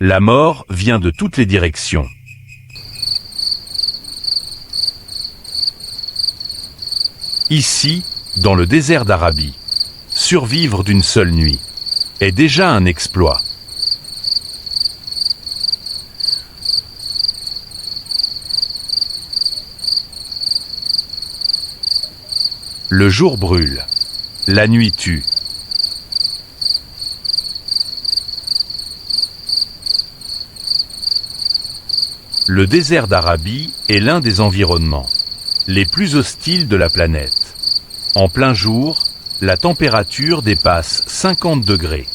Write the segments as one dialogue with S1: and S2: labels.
S1: La mort vient de toutes les directions. Ici, dans le désert d'Arabie, survivre d'une seule nuit est déjà un exploit. Le jour brûle, la nuit tue. Le désert d'Arabie est l'un des environnements les plus hostiles de la planète. En plein jour, la température dépasse 50 degrés.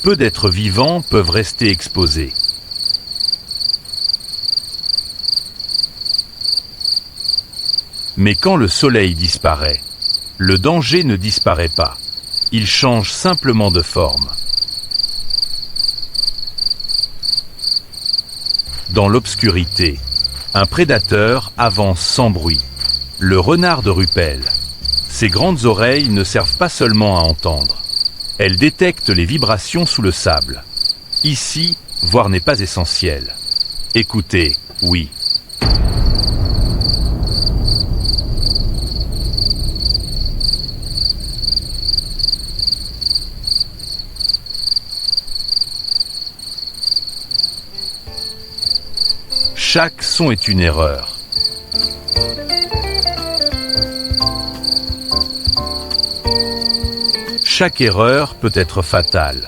S1: Peu d'êtres vivants peuvent rester exposés. Mais quand le soleil disparaît, le danger ne disparaît pas. Il change simplement de forme. Dans l'obscurité, un prédateur avance sans bruit. Le renard de Ruppel. Ses grandes oreilles ne servent pas seulement à entendre. Elles détectent les vibrations sous le sable. Ici, voir n'est pas essentiel. Écouter, oui. Chaque son est une erreur. Chaque erreur peut être fatale.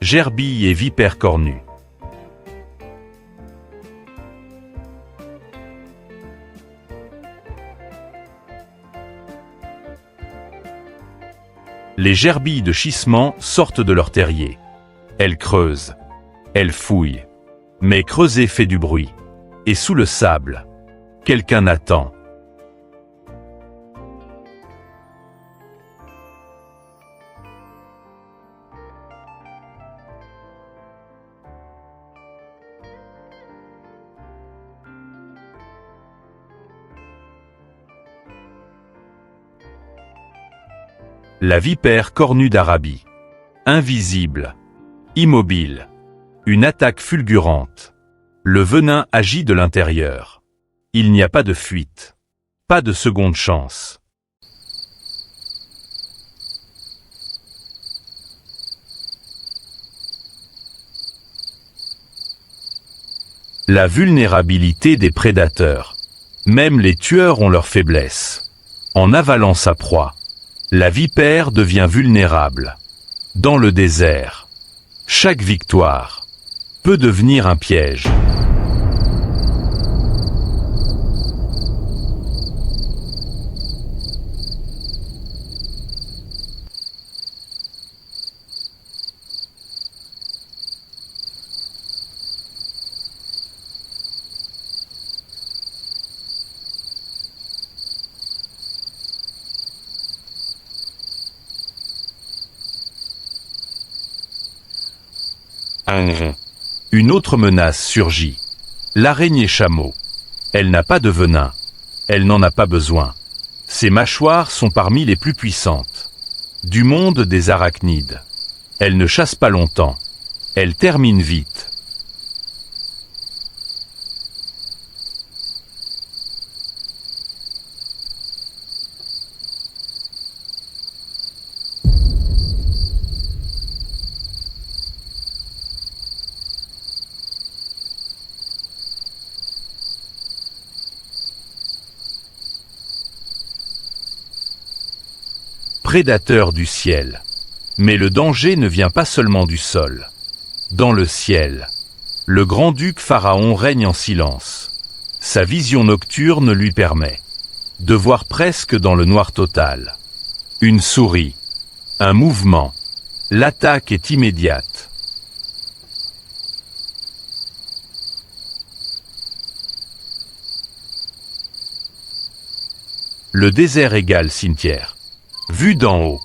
S1: Gerbille et vipère cornue. Les gerbilles de schissement sortent de leur terrier. Elles creusent, elles fouillent. Mais creuser fait du bruit. Et sous le sable, quelqu'un attend. La vipère cornue d'Arabie. Invisible, immobile, une attaque fulgurante. Le venin agit de l'intérieur. Il n'y a pas de fuite, pas de seconde chance. La vulnérabilité des prédateurs. Même les tueurs ont leur faiblesse. En avalant sa proie, la vipère devient vulnérable. Dans le désert, chaque victoire peut devenir un piège. Une autre menace surgit. L'araignée chameau. Elle n'a pas de venin. Elle n'en a pas besoin. Ses mâchoires sont parmi les plus puissantes. Du monde des arachnides. Elle ne chasse pas longtemps. Elle termine vite. Prédateur du ciel. Mais le danger ne vient pas seulement du sol. Dans le ciel, le grand-duc Pharaon règne en silence. Sa vision nocturne lui permet de voir presque dans le noir total. Une souris, un mouvement, l'attaque est immédiate. Le désert égale cimetière. Vu d'en haut,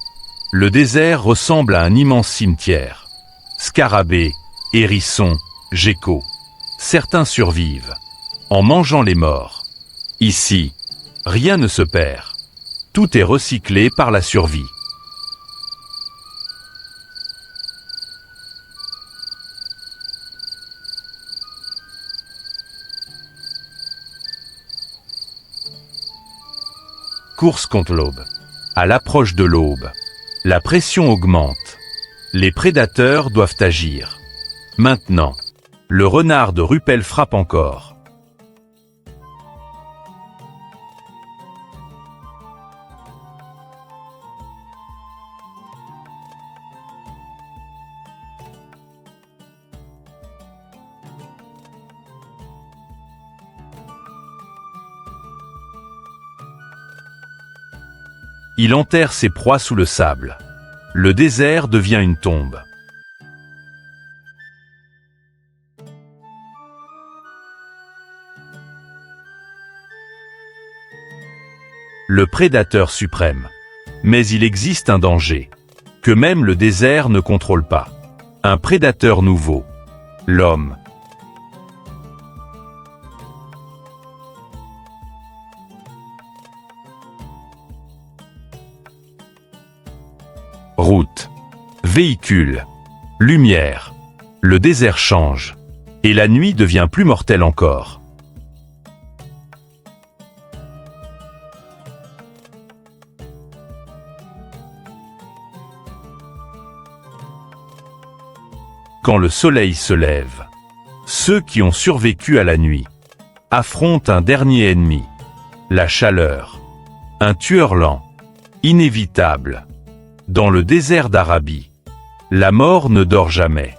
S1: le désert ressemble à un immense cimetière. Scarabées, hérissons, geckos. Certains survivent, en mangeant les morts. Ici, rien ne se perd. Tout est recyclé par la survie. Course contre l'aube. À l'approche de l'aube, la pression augmente. Les prédateurs doivent agir. Maintenant, le renard de Ruppel frappe encore. Il enterre ses proies sous le sable. Le désert devient une tombe. Le prédateur suprême. Mais il existe un danger, que même le désert ne contrôle pas. Un prédateur nouveau. L'homme. Route, véhicule, lumière. Le désert change. Et la nuit devient plus mortelle encore. Quand le soleil se lève, ceux qui ont survécu à la nuit affrontent un dernier ennemi. La chaleur. Un tueur lent, inévitable. Dans le désert d'Arabie, la mort ne dort jamais.